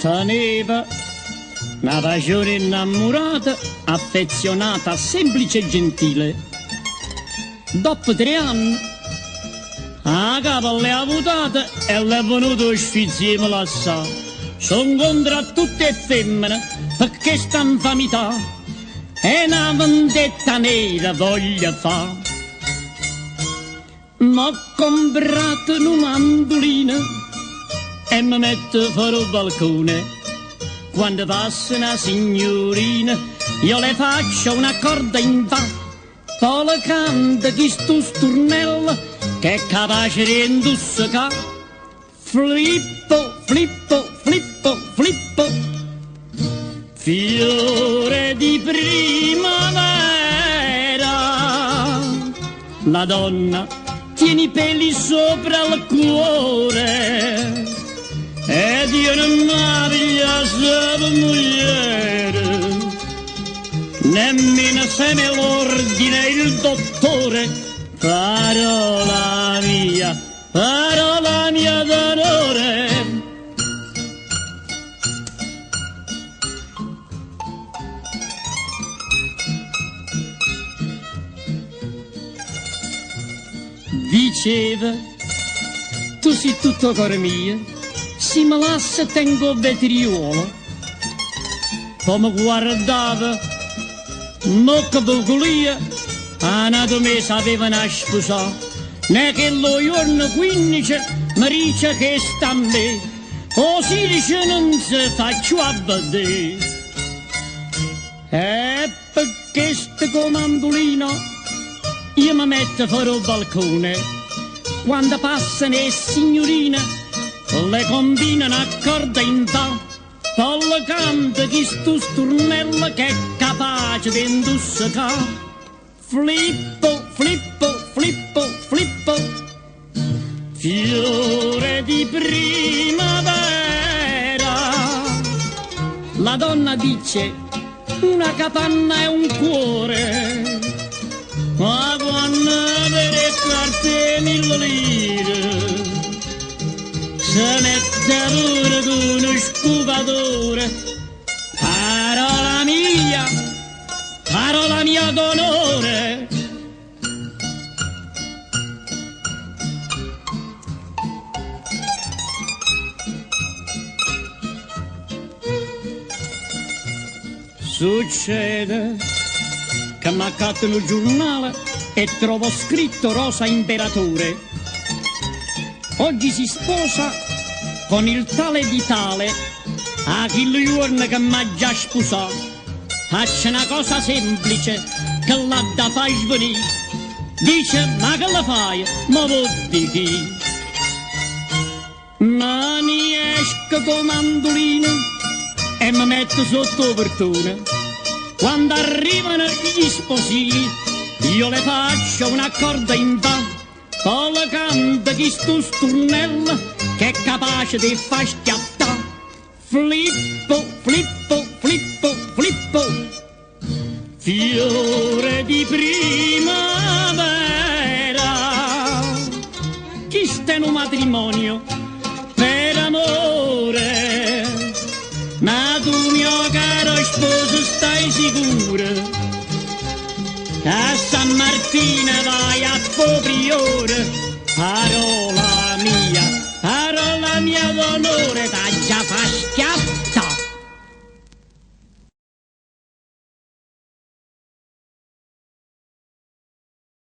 Teneva una passione innamorata, affezionata, semplice e gentile. Dopo 3 anni, a capo le ha votate e le è venuto sfiziemo lassà. Sono contro a tutte femmine perché sta infamità e una vendetta nera voglia fa. M'ho comprato una mandolina e mi metto fuori il balcone. Quando passa una signorina io le faccio una corda in va, poi le canta chi sto stornello che è capace di indussicare. Flippo, flippo, flippo, flippo, fiore di primavera. La donna tiene i peli sopra il cuore ed io non m'avvia sua moglie, nemmeno se me l'ordina il dottore. Parola mia d'onore. Diceva, tu sei tutto cuore mio, se me lascia tengo vetriolo. Poi mi guardava, mo che vogolia, una mese aveva una sposa, né che lo giorno 15 mi dice che sta a me, o 16 non si faccio a vedere. E perché sto comandolino io mi metto fuori il balcone, quando passano le signorine le combinano a corda in va, poi le canta chi sto stornello che è capace di indussicare. Flippo, flippo, flippo, flippo, fiore di primavera. La donna dice una capanna e un cuore, ma quando avere carte 1000 lire se mette pure con uno scovatore. Parola mia d'onore. Succede che mi accatto il giornale e trovo scritto Rosa Imperatore. Oggi si sposa con il tale di tale, a chi giorno che m'ha già sposato. Faccio una cosa semplice che l'ha da fai svenire. Dice, ma che la fai? Ma vuol di chi? Ma mi esco con mandolino e mi metto sotto portone. Quando arrivano gli sposini io le faccio una corda in va, poi le canta chi sto stornello che è capace di far schiattare. Flippo, flippo, flippo, flippo, fiore di primavera. Chi sta in un matrimonio per amore, ma tu mio caro sposo stai sicuro che a San Martino vai a Popriore. Parola mia d'onore, t'ha già fa schiaffare.